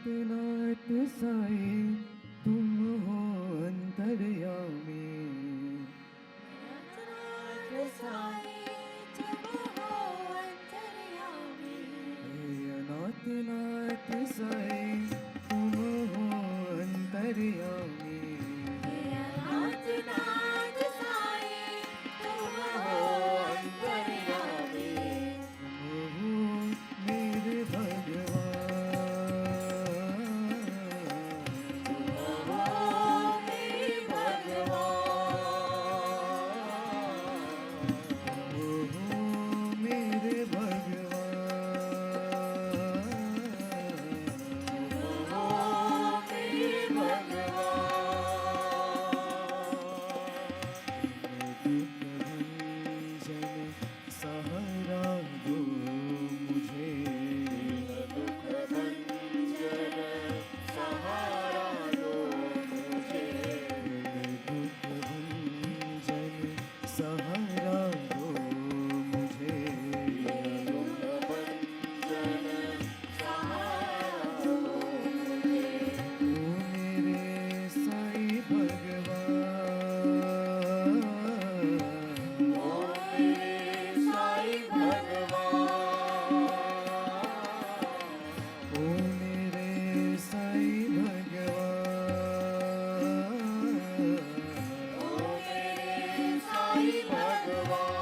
नाथ साई तुम हो अंतर्यामी। नाथ साई तुम हो अंतर्यामी। नाथ नाथ साई तुम हो अंतर्यामी। नाथ नाथ साई तुम हो अंतर्यामी। तुम हो मेरे भगवान, तुम हो मेरे भगवान। तुम हो मेरे भगवान। तुम हो मेरे दुख भंजन सहारा दो मुझे। दुख भंजन सहारा दो मुझे। दुख भंजन सहारा दो मुझे। ओ मेरे साईं भगवान, ओ मेरे साईं भगवान, ओ मेरे साईं भगवान। ओ मेरे साईं भगवान।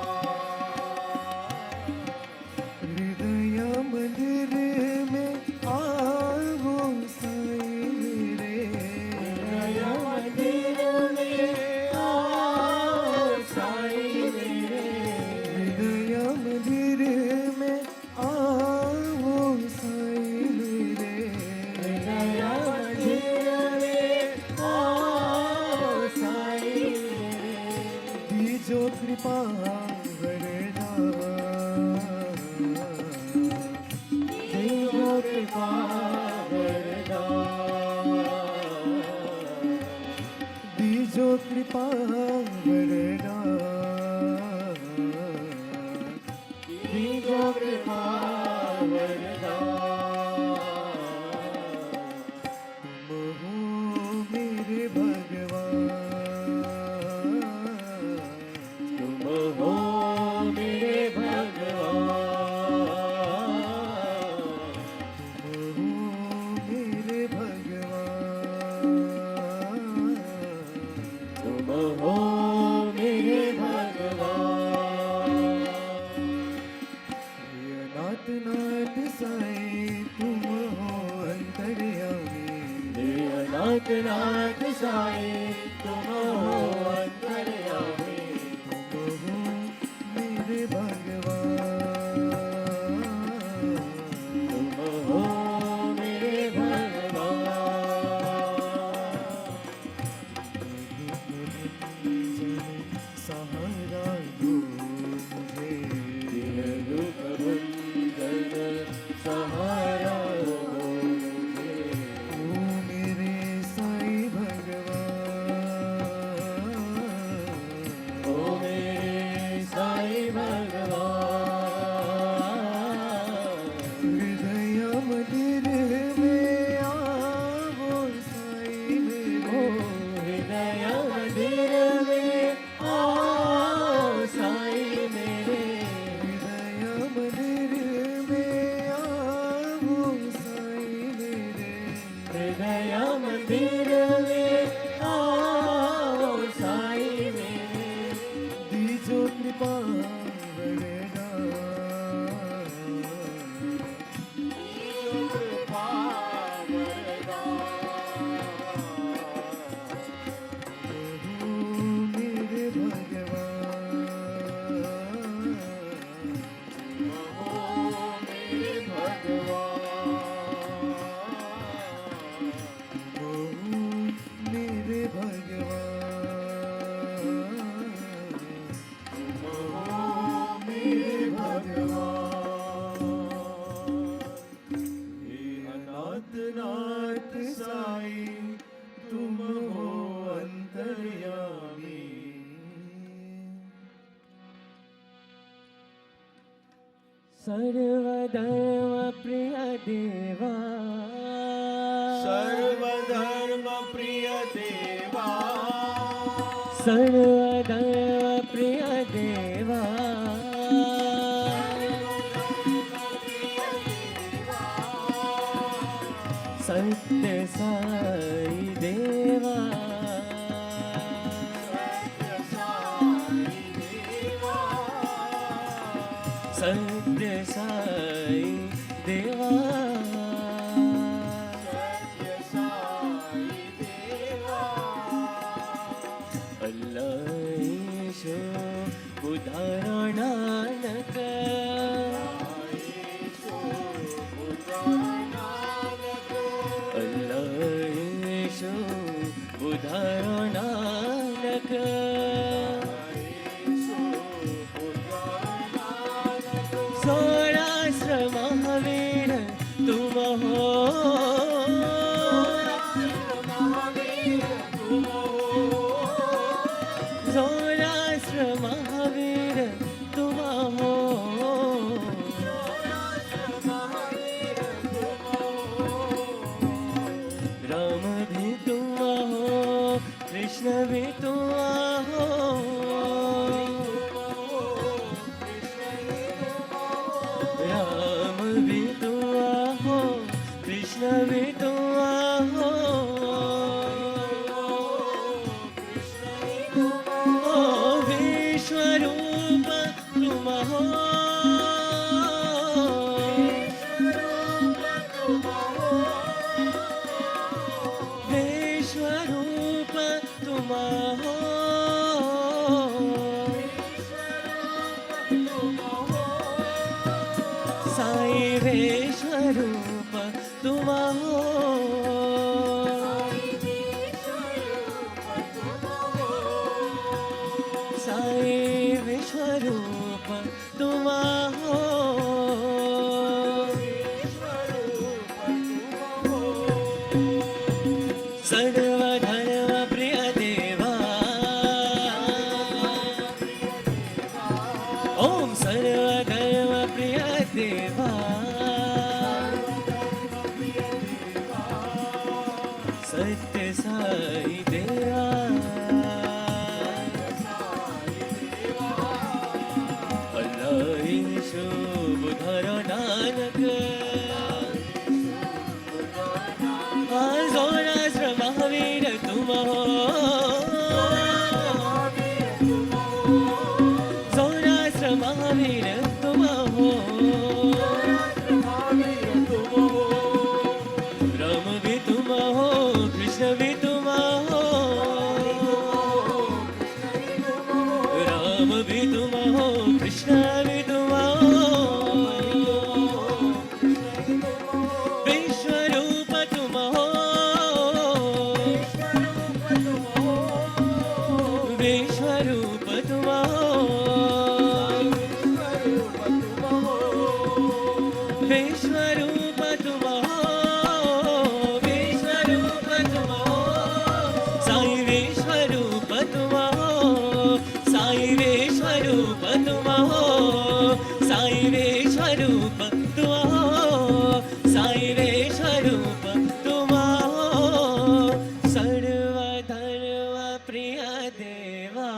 हृदय मंदिर में आओ साईं मेरे। हृदय मंदिर में आओ साईं मेरे। हृदय मंदिर में आओ साईं मेरे। हृदय मंदिर में आओ साईं मेरे। दीजो कृपा वरदान, दीजो कृपा वरदान। दीजो कृपा वरदान। दीजो कृपा वरदान। तुम हो मेरे भगवान, तुम हो मेरे भगवान। तुम हो मेरे भगवान। तुम हो मेरे भगवान। नाथ नाथ साईं तुम हो अंतर्यामी। नाथ नाथ साईं तुम हो अंतर्यामी। तुम हो मेरे भगवान, तुम हो मेरे भगवान। दुख भंजन सहारा दो मुझे। दुख भंजन सहारा दो मुझे। ओ मेरे साईं भगवान, ओ मेरे साईं भगवान। हृदय मंदिर में आओ साईं ओ मेरे। हृदय मंदिर में आओ साईं मेरे। हृदय मंदिर में आओ साईं मेरे। हृदय मंदिर में आओ साईं मेरे। दीजो कृपा वरदान, दीजो कृपा वरदान। ओ मेरे भगवान, ओ मेरे भगवान। ओ मेरे भगवान। ओ मेरे भगवान। हे अनाथ नाथ साईं तुम हो अंतर्यामी। सर्वधर्म प्रिय देवा देवा सर्वधर्म प्रिय देवा सत्य साई देवा सत्य साई देवा अल्लाह ईशो बुधारो नानक अल्लाह ईशो बुधारो नानक सोळाश्र महावीर तुम हो सोळाश्र महावीर तुम हो राम भी तुम हो कृष्ण भी तुम हो राम भी तुम हो कृष्ण भी तुम हो ओ विश्वरूप तुम हो विश्वरूप तुम हो साई विश्वरूप तुम हो साई विश्वरूप तुम हो सर्वधर्म प्रिय देवा ओम सर्वधर्म प्रिय देवा सत्य साई देवा अल्लाह ईशो बुधारो नानक सोळाश्र महावीर तुम हो सोळाश्र महावीर तुम हो राम भी तुम हो कृष्ण भी तुम हो राम भी तुम हो कृष्ण भी तुम हो विश्वरूप तुम हो विश्वरूप तुम हो विश्वरूप तुम हो विश्वरूप तुम हो साई विश्वरूप तुम हो साई विश्वरूप तुम हो साई विश्वरूप तुम हो साई विश्वरूप तुम हो सर्वधर्म प्रिय देवा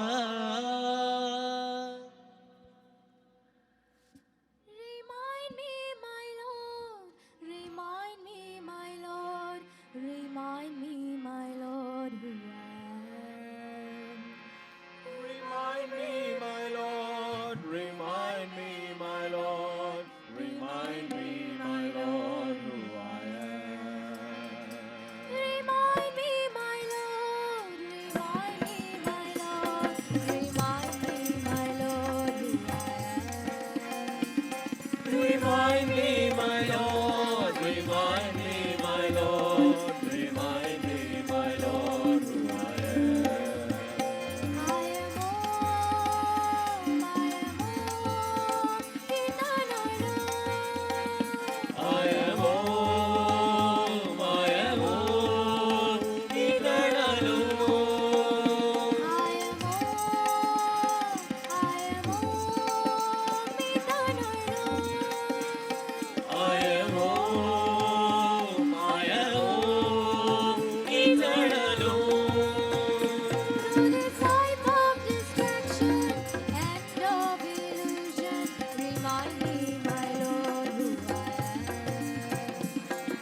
Remind me, my Lord, remind me,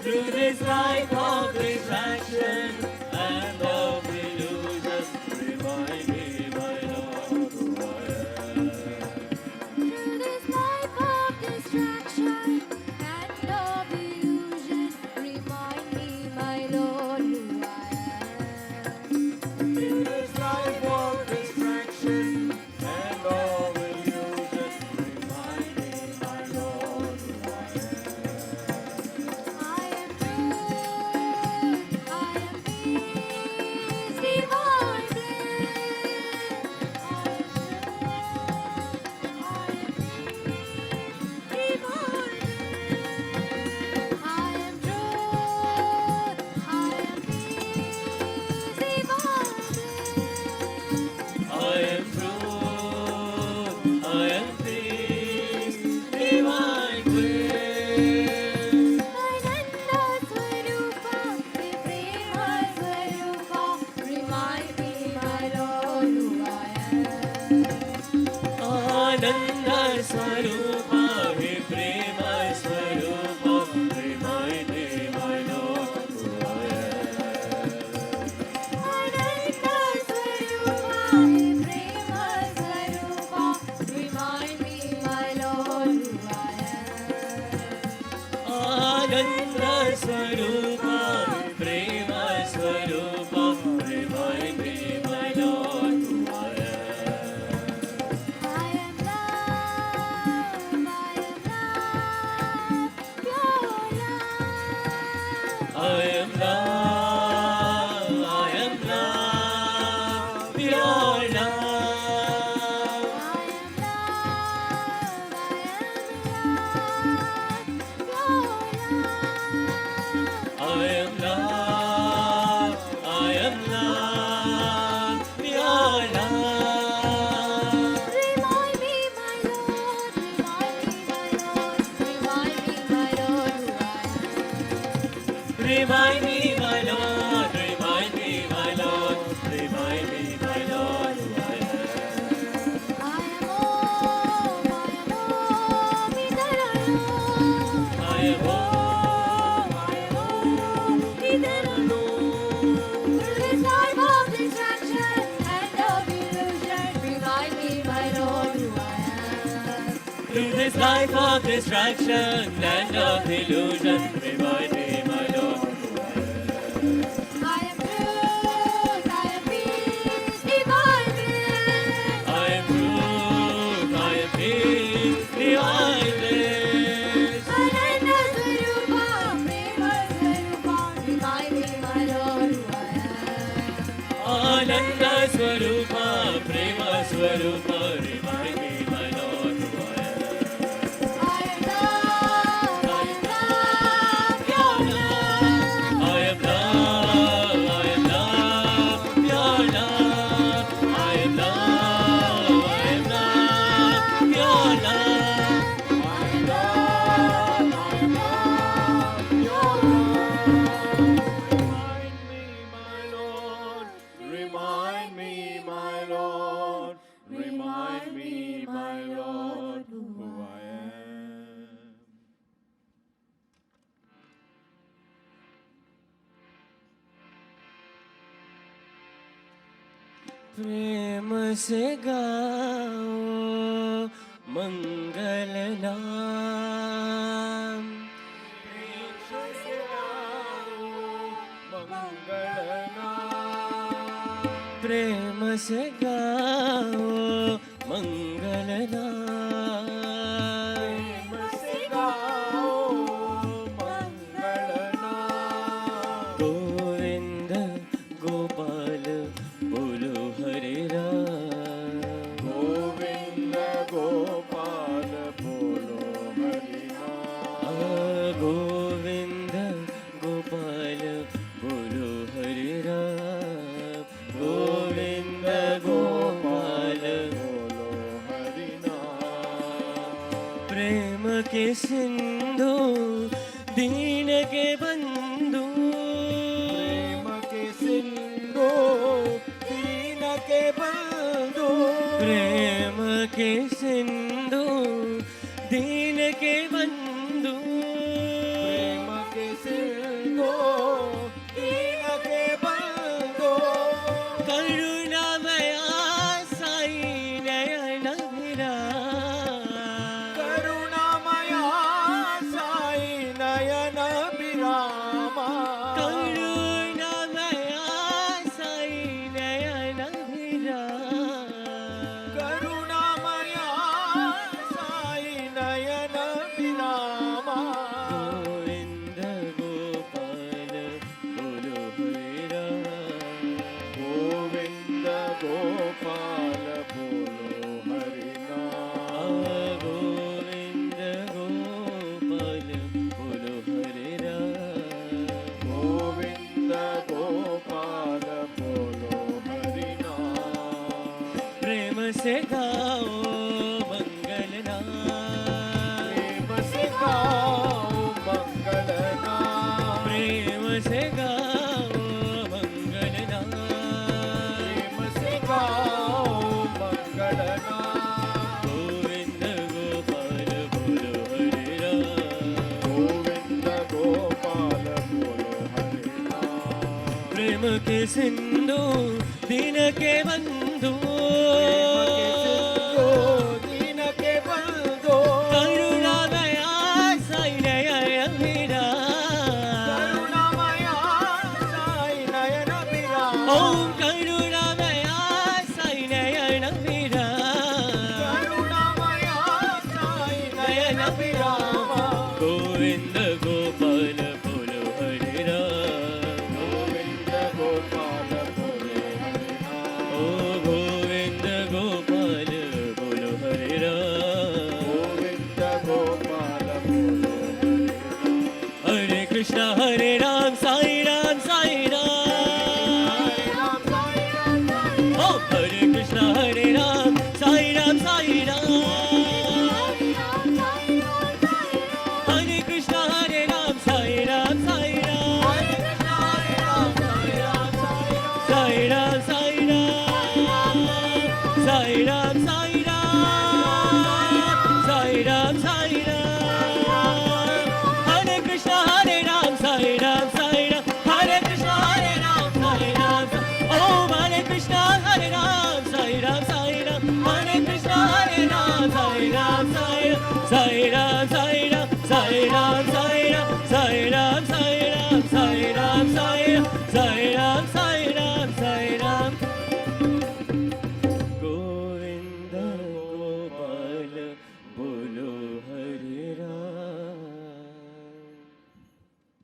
Through this life of distraction and of illusion, remind me, my Lord, who I am. Through this life of distraction and of illusion, remind me, my Lord, who I am. In this life of distraction and of illusion, remind me, my Lord, who I I am truth, I am peace, divine bliss. I am truth, I am peace, divine bliss. I am truth, I am peace, divine bliss. I am truth, I am peace, divine bliss. Ananda Swarupa, Prema Swarupa, remind me, my Lord, who I am. Ananda Swarupa, He Prema Swarupa, remind me, my Lord, who I am. Ananda Swarupa, Prema Swarupa, remind me, my Lord, who I am. Ananda Swarupa, Prema Swarupa, remind me, my Lord, who I am. I am love, pure love. I am love, pure love. I am love, pure love. I am love, pure love. Remind me, my Lord, remind me, my Lord, remind me, my Lord, who I am. Remind me, my Lord, remind me, my Lord, who I am. I am Om, Idarano. I am home, Idarano. Through this life of distraction and of illusion, remind me, my Lord, who I am. through this life of distraction and of illusion, remind me, my Lord, who I am. I am truth, I am peace, divine bliss. I am truth, I am peace, divine bliss. Ananda Swarupa, Prema Swarupa, remind me, my Lord, who I am. Ananda Swarupa, Prema Swarupa, remind me, my Lord, who I am. I am love, pure love. I am love, pure love. I am love, pure love. Remind me, my Lord, remind me, my Lord, who I am. प्रेम से गाओ मंगल नाम प्रेम से गाओ मंगल नाम गोविंद गोपाल बोलो हरे राम गोविंद गोपाल बोलो हरि नाम। गोविंद गोपाल बोलो हरे राम गोविंद गोपाल बोलो हरि नाम। प्रेम के सिंधु दीन के बंधु प्रेम के सिंधु दीन के बंधु। प्रेम के सिंधु दीन के बंधु प्रेम के सिंधु से गाओ मंगल नाम प्रेम से गाओ मंगल नाम प्रेम से गाओ मंगल नाम प्रेम से गाओ मंगल नाम गोविंद गोपाल बोलो हरे राम गोविंद गोपाल बोलो हरे नाम प्रेम के सिंधु दीन के बंधु दीन के बंधो करुणामया साई नयन मेरा करुणामया साई नयन विराम ओम करुणामया साई नयन मेरा करुणामया साई नयन विराम गोविंद गोपाल बोलो हरे राम गोविंद गोपाल बोलो हरे नाम ओ गोविंद गोपाल बोलो हरे राम गोविंद गोपाल बोलो हरे नाम हरे कृष्णा हरे राम साई राम साई राम हरे राम साई राम साई ओ हरे कृष्णा हरे राम साई राम साई राम हरे कृष्णा हरे राम साई राम साई राम हरे कृष्ण हरे राम साई राम साई राम साई राम साई राम साई राम साई राम साई राम साई राम हरे कृष्णा हरे राम साई राम साई राम हरे कृष्णा हरे राम साई राम ओम हरे कृष्णा हरे राम साई राम साई राम हरे कृष्णा हरे राम साई राम साई राम साई राम साई राम साई राम साई राम साई राम साई राम साई राम साई राम साई राम साई